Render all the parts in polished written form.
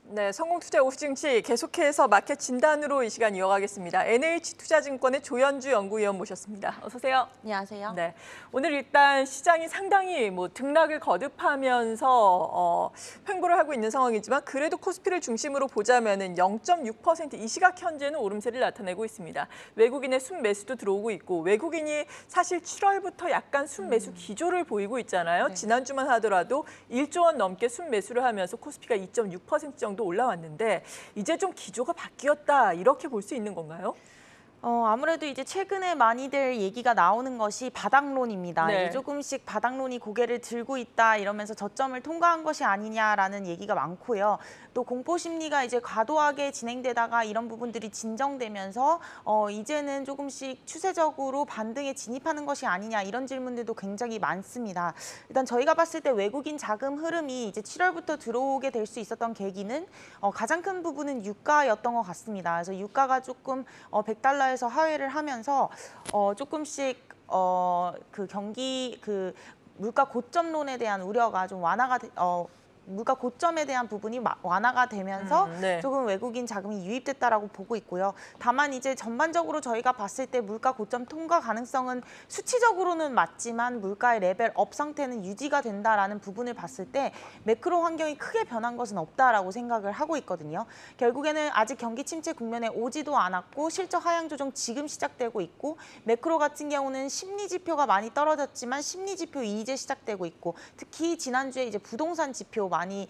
네, 성공투자 오후 증시 계속해서 마켓 진단으로 이 시간 이어가겠습니다. NH투자증권의 조현주 연구위원 모셨습니다. 어서 오세요. 안녕하세요. 네, 오늘 일단 시장이 상당히 등락을 거듭하면서 횡보를 하고 있는 상황이지만 그래도 코스피를 중심으로 보자면은 0.6% 이 시각 현재는 오름세를 나타내고 있습니다. 외국인의 순매수도 들어오고 있고 외국인이 사실 7월부터 약간 순매수 기조를 보이고 있잖아요. 네. 지난주만 하더라도 1조 원 넘게 순매수를 하면서 코스피가 2.6% 정도 올라왔는데 이제 좀 기조가 바뀌었다 이렇게 볼 수 있는 건가요? 아무래도 이제 최근에 많이들 얘기가 나오는 것이 바닥론입니다. 네. 이제 조금씩 바닥론이 고개를 들고 있다 이러면서 저점을 통과한 것이 아니냐라는 얘기가 많고요. 또 공포 심리가 이제 과도하게 진행되다가 이런 부분들이 진정되면서 이제는 조금씩 추세적으로 반등에 진입하는 것이 아니냐 이런 질문들도 굉장히 많습니다. 일단 저희가 봤을 때 외국인 자금 흐름이 이제 7월부터 들어오게 될 수 있었던 계기는 가장 큰 부분은 유가였던 것 같습니다. 그래서 유가가 조금 100달러에서 하회를 하면서 조금씩 그 경기 그 물가 고점론에 대한 우려가 좀 완화가 물가 고점에 대한 부분이 완화가 되면서 네. 조금 외국인 자금이 유입됐다라고 보고 있고요. 다만 이제 전반적으로 저희가 봤을 때 물가 고점 통과 가능성은 수치적으로는 맞지만 물가의 레벨업 상태는 유지가 된다라는 부분을 봤을 때 매크로 환경이 크게 변한 것은 없다라고 생각을 하고 있거든요. 결국에는 아직 경기 침체 국면에 오지도 않았고 실적 하향 조정 지금 시작되고 있고 매크로 같은 경우는 심리 지표가 많이 떨어졌지만 심리 지표 이제 시작되고 있고 특히 지난주에 이제 부동산 지표 많이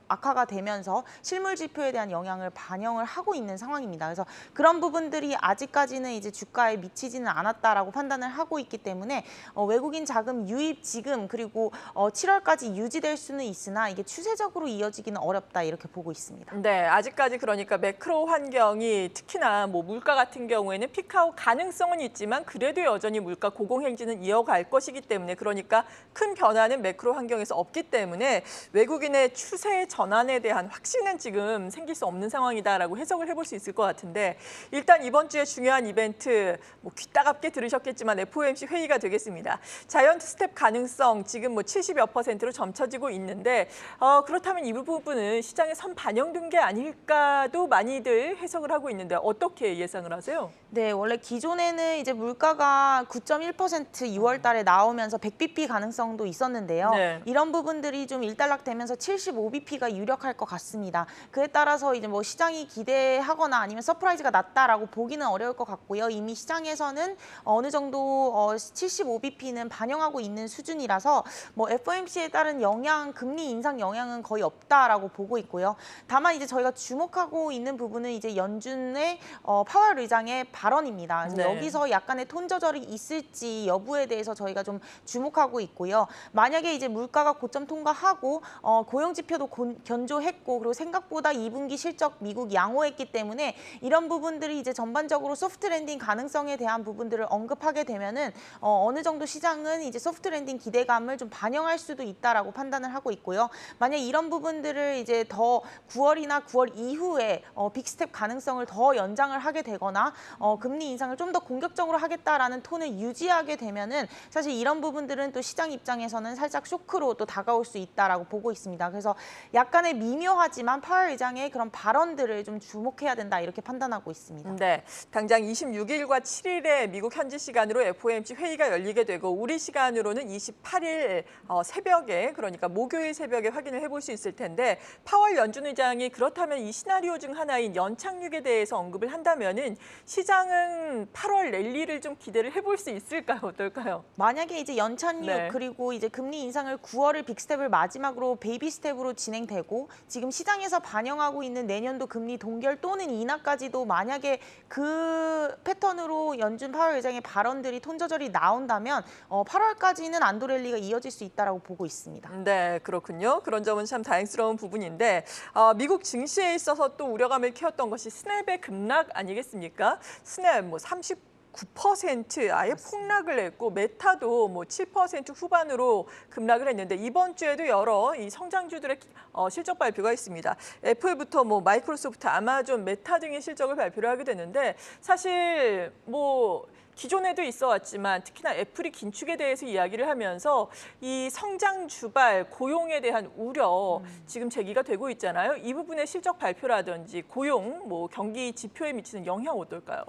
악화가 되면서 실물 지표에 대한 영향을 반영을 하고 있는 상황입니다. 그래서 그런 부분들이 아직까지는 이제 주가에 미치지는 않았다라고 판단을 하고 있기 때문에 외국인 자금 유입 지금 그리고 7월까지 유지될 수는 있으나 이게 추세적으로 이어지기는 어렵다 이렇게 보고 있습니다. 네, 아직까지 그러니까 매크로 환경이 특히나 물가 같은 경우에는 피크아웃 가능성은 있지만 그래도 여전히 물가 고공행진은 이어갈 것이기 때문에 그러니까 큰 변화는 매크로 환경에서 없기 때문에 외국인의 추세 전환에 대한 확신은 지금 생길 수 없는 상황이다라고 해석을 해볼 수 있을 것 같은데 일단 이번 주에 중요한 이벤트 귀 따갑게 들으셨겠지만 FOMC 회의가 되겠습니다. 자이언트 스텝 가능성 지금 70여 %로 점쳐지고 있는데 그렇다면 이 부분은 시장에 선 반영된 게 아닐까도 많이들 해석을 하고 있는데 어떻게 예상을 하세요? 네, 원래 기존에는 이제 물가가 9.1% 2월 달에 나오면서 100bp 가능성도 있었는데요. 네. 이런 부분들이 좀 일단락되면서 75bp가 유력할 것 같습니다. 그에 따라서 이제 시장이 기대하거나 아니면 서프라이즈가 낮다라고 보기는 어려울 것 같고요. 이미 시장에서는 어느 정도 75bp는 반영하고 있는 수준이라서 FOMC에 따른 영향, 금리 인상 영향은 거의 없다라고 보고 있고요. 다만 이제 저희가 주목하고 있는 부분은 이제 연준의 파월 의장의 발언입니다. 그래서 네. 여기서 약간의 톤 조절이 있을지 여부에 대해서 저희가 좀 주목하고 있고요. 만약에 이제 물가가 고점 통과하고 고용 지표도 견조했고 그리고 생각보다 2분기 실적 미국 양호했기 때문에 이런 부분들이 이제 전반적으로 소프트 랜딩 가능성에 대한 부분들을 언급하게 되면은 어느 정도 시장은 이제 소프트 랜딩 기대감을 좀 반영할 수도 있다라고 판단을 하고 있고요. 만약 이런 부분들을 이제 더 9월이나 9월 이후에 빅스텝 가능성을 더 연장을 하게 되거나 금리 인상을 좀 더 공격적으로 하겠다라는 톤을 유지하게 되면은 사실 이런 부분들은 또 시장 입장에서는 살짝 쇼크로 또 다가올 수 있다라고 보고 있습니다. 그래서 약간의 미묘하지만 파월 의장의 그런 발언들을 좀 주목해야 된다 이렇게 판단하고 있습니다. 네, 당장 26일과 7일에 미국 현지 시간으로 FOMC 회의가 열리게 되고 우리 시간으로는 28일 새벽에 그러니까 목요일 새벽에 확인을 해볼 수 있을 텐데 파월 연준 의장이 그렇다면 이 시나리오 중 하나인 연착륙에 대해서 언급을 한다면은 시장은 8월 랠리를 좀 기대를 해볼 수 있을까요? 어떨까요? 만약에 이제 연착륙 네. 그리고 이제 금리 인상을 9월을 빅스텝을 마지막으로 베이비 스텝으로 진행되고 지금 시장에서 반영하고 있는 내년도 금리 동결 또는 인하까지도 만약에 그 패턴으로 연준 파월 의장의 발언들이 톤 조절이 나온다면 8월까지는 안도 랠리가 이어질 수 있다라고 보고 있습니다. 네, 그렇군요. 그런 점은 참 다행스러운 부분인데 미국 증시에 있어서 또 우려감을 키웠던 것이 스냅의 급락 아니겠습니까? 스냅 39 9% 아예 폭락을 했고 메타도 뭐 7% 후반으로 급락을 했는데 이번 주에도 여러 이 성장주들의 실적 발표가 있습니다. 애플부터 뭐 마이크로소프트, 아마존, 메타 등의 실적을 발표를 하게 되는데 사실 뭐 기존에도 있어 왔지만 특히나 애플이 긴축에 대해서 이야기를 하면서 이 성장 주발, 고용에 대한 우려 지금 제기가 되고 있잖아요. 이 부분의 실적 발표라든지 고용, 뭐 경기 지표에 미치는 영향 어떨까요?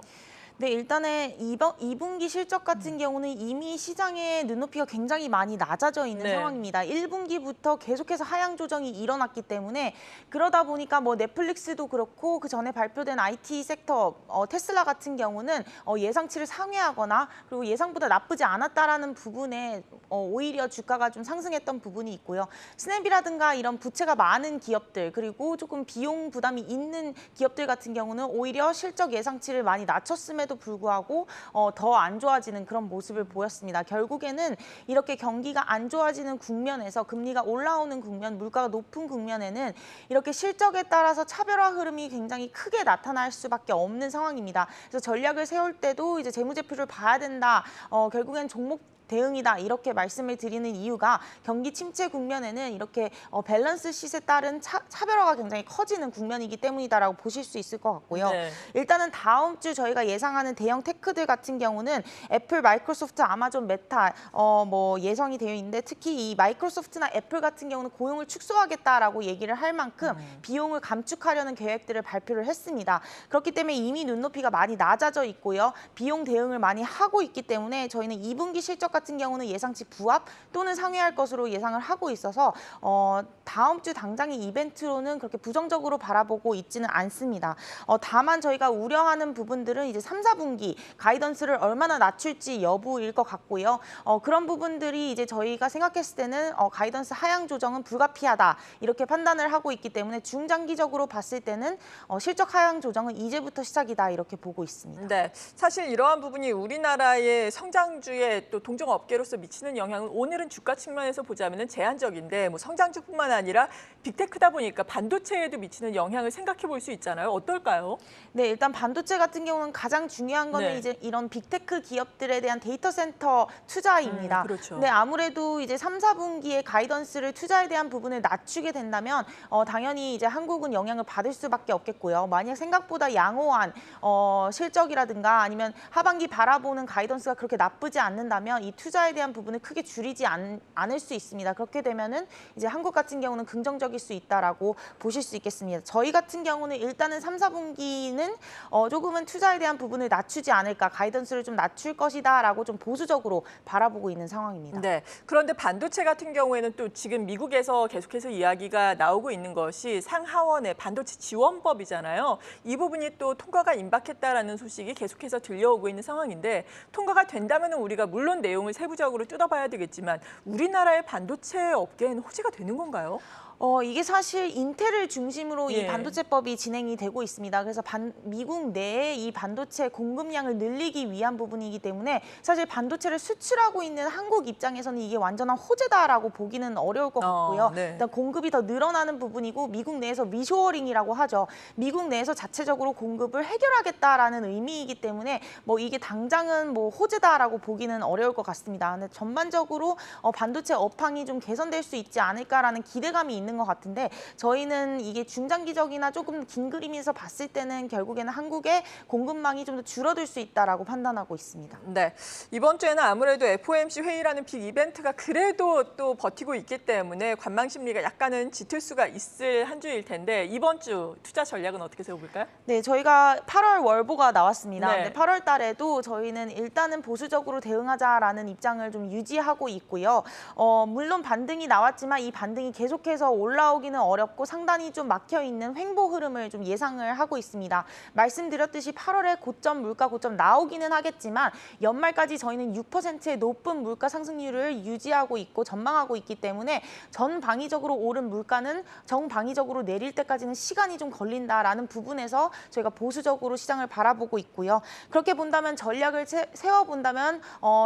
네, 일단은 2분기 실적 같은 경우는 이미 시장의 눈높이가 굉장히 많이 낮아져 있는 네. 상황입니다. 1분기부터 계속해서 하향 조정이 일어났기 때문에 그러다 보니까 뭐 넷플릭스도 그렇고 그 전에 발표된 IT 섹터 테슬라 같은 경우는 예상치를 상회하거나 그리고 예상보다 나쁘지 않았다라는 부분에 오히려 주가가 좀 상승했던 부분이 있고요. 스냅이라든가 이런 부채가 많은 기업들 그리고 조금 비용 부담이 있는 기업들 같은 경우는 오히려 실적 예상치를 많이 낮췄음에도 불구하고 더 안 좋아지는 그런 모습을 보였습니다. 결국에는 이렇게 경기가 안 좋아지는 국면에서 금리가 올라오는 국면, 물가가 높은 국면에는 이렇게 실적에 따라서 차별화 흐름이 굉장히 크게 나타날 수밖에 없는 상황입니다. 그래서 전략을 세울 때도 이제 재무제표를 봐야 된다. 결국엔 종목 대응이다 이렇게 말씀을 드리는 이유가 경기 침체 국면에는 이렇게 밸런스 쉿에 따른 차별화가 굉장히 커지는 국면이기 때문이다라고 보실 수 있을 것 같고요. 네. 일단은 다음 주 저희가 예상하는 대형 테크들 같은 경우는 애플, 마이크로소프트, 아마존, 메타 뭐 예상이 되어 있는데 특히 이 마이크로소프트나 애플 같은 경우는 고용을 축소하겠다라고 얘기를 할 만큼 비용을 감축하려는 계획들을 발표를 했습니다. 그렇기 때문에 이미 눈높이가 많이 낮아져 있고요. 비용 대응을 많이 하고 있기 때문에 저희는 2분기 실적 같은 경우는 예상치 부합 또는 상회할 것으로 예상을 하고 있어서 다음 주 당장의 이벤트로는 그렇게 부정적으로 바라보고 있지는 않습니다. 다만 저희가 우려하는 부분들은 이제 3, 4분기 가이던스를 얼마나 낮출지 여부일 것 같고요. 그런 부분들이 이제 저희가 생각했을 때는 가이던스 하향 조정은 불가피하다 이렇게 판단을 하고 있기 때문에 중장기적으로 봤을 때는 실적 하향 조정은 이제부터 시작이다 이렇게 보고 있습니다. 네, 사실 이러한 부분이 우리나라의 성장주에 또 동종 업계로서 미치는 영향은 오늘은 주가 측면에서 보자면 제한적인데 뭐 성장주뿐만 아니라 빅테크다 보니까 반도체에도 미치는 영향을 생각해 볼 수 있잖아요. 어떨까요? 네, 일단 반도체 같은 경우는 가장 중요한 거는 네. 이제 이런 빅테크 기업들에 대한 데이터 센터 투자입니다. 그렇죠. 근데 아무래도 이제 3, 4분기에 가이던스를 투자에 대한 부분을 낮추게 된다면 당연히 이제 한국은 영향을 받을 수밖에 없겠고요. 만약 생각보다 양호한 실적이라든가 아니면 하반기 바라보는 가이던스가 그렇게 나쁘지 않는다면 이 투자에 대한 부분을 크게 줄이지 않을 수 있습니다. 그렇게 되면은 이제 한국 같은 경우는 긍정적일 수 있다라고 보실 수 있겠습니다. 저희 같은 경우는 일단은 3, 4분기는 조금은 투자에 대한 부분을 낮추지 않을까, 가이던스를 좀 낮출 것이다라고 좀 보수적으로 바라보고 있는 상황입니다. 네. 그런데 반도체 같은 경우에는 또 지금 미국에서 계속해서 이야기가 나오고 있는 것이 상하원의 반도체 지원법이잖아요. 이 부분이 또 통과가 임박했다라는 소식이 계속해서 들려오고 있는 상황인데 통과가 된다면 우리가 물론 내용을 세부적으로 뜯어봐야 되겠지만 우리나라의 반도체 업계에는 호재가 되는 건가요? 이게 사실 인텔을 중심으로 이 예. 반도체법이 진행이 되고 있습니다. 그래서 미국 내에 이 반도체 공급량을 늘리기 위한 부분이기 때문에 사실 반도체를 수출하고 있는 한국 입장에서는 이게 완전한 호재다라고 보기는 어려울 것 같고요. 네. 일단 공급이 더 늘어나는 부분이고 미국 내에서 미쇼어링이라고 하죠. 미국 내에서 자체적으로 공급을 해결하겠다라는 의미이기 때문에 뭐 이게 당장은 뭐 호재다라고 보기는 어려울 것 같습니다. 근데 전반적으로 반도체 업황이 좀 개선될 수 있지 않을까라는 기대감이 있는 것 같은데 저희는 이게 중장기적이나 조금 긴 그림에서 봤을 때는 결국에는 한국의 공급망이 좀 더 줄어들 수 있다라고 판단하고 있습니다. 네, 이번 주에는 아무래도 FOMC 회의라는 빅 이벤트가 그래도 또 버티고 있기 때문에 관망 심리가 약간은 짙을 수가 있을 한 주일 텐데 이번 주 투자 전략은 어떻게 세워볼까요? 네, 저희가 8월 월보가 나왔습니다. 네. 근데 8월 달에도 저희는 일단은 보수적으로 대응하자라는 입장을 좀 유지하고 있고요. 물론 반등이 나왔지만 이 반등이 계속해서 올라오기는 어렵고 상단이 좀 막혀 있는 횡보 흐름을 좀 예상을 하고 있습니다. 말씀드렸듯이 8월에 고점, 물가 고점 나오기는 하겠지만 연말까지 저희는 6%의 높은 물가 상승률을 유지하고 있고 전망하고 있기 때문에 전방위적으로 오른 물가는 정방위적으로 내릴 때까지는 시간이 좀 걸린다라는 부분에서 저희가 보수적으로 시장을 바라보고 있고요. 그렇게 본다면 전략을 세워본다면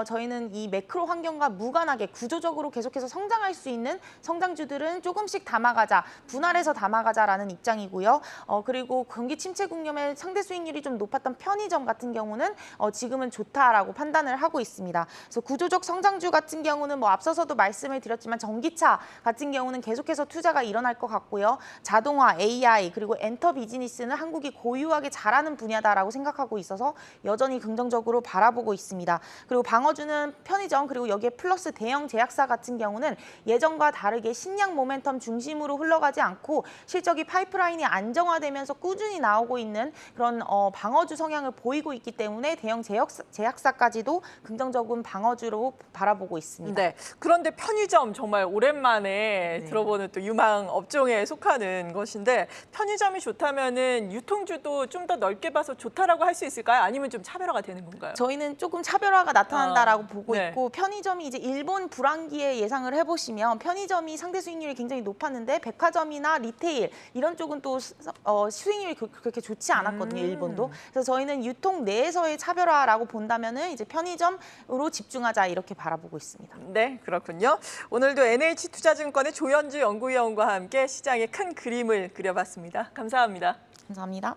저희는 이 매크로 환경과 무관하게 구조적으로 계속해서 성장할 수 있는 성장주들은 조금씩 하나씩 담아가자, 분할해서 담아가자라는 입장이고요. 그리고 경기 침체 국면에 상대 수익률이 좀 높았던 편의점 같은 경우는 지금은 좋다라고 판단을 하고 있습니다. 그래서 구조적 성장주 같은 경우는 뭐 앞서서도 말씀을 드렸지만 전기차 같은 경우는 계속해서 투자가 일어날 것 같고요. 자동화, AI 그리고 엔터 비즈니스는 한국이 고유하게 잘하는 분야다라고 생각하고 있어서 여전히 긍정적으로 바라보고 있습니다. 그리고 방어주는 편의점 그리고 여기에 플러스 대형 제약사 같은 경우는 예전과 다르게 신약 모멘텀 중심으로 흘러가지 않고 실적이 파이프라인이 안정화되면서 꾸준히 나오고 있는 그런 방어주 성향을 보이고 있기 때문에 대형 제약사까지도 긍정적인 방어주로 바라보고 있습니다. 네. 그런데 편의점 정말 오랜만에 들어보는 또 유망 업종에 속하는 것인데 편의점이 좋다면은 유통주도 좀 더 넓게 봐서 좋다라고 할 수 있을까요? 아니면 좀 차별화가 되는 건가요? 저희는 조금 차별화가 나타난다라고 보고 네. 있고 편의점이 이제 일본 불황기에 예상을 해보시면 편의점이 상대 수익률이 굉장히 높았는데 백화점이나 리테일 이런 쪽은 또 수익률이 그렇게 좋지 않았거든요. 일본도. 그래서 저희는 유통 내에서의 차별화라고 본다면은 이제 편의점으로 집중하자 이렇게 바라보고 있습니다. 네, 그렇군요. 오늘도 NH투자증권의 조현주 연구위원과 함께 시장의 큰 그림을 그려봤습니다. 감사합니다. 감사합니다.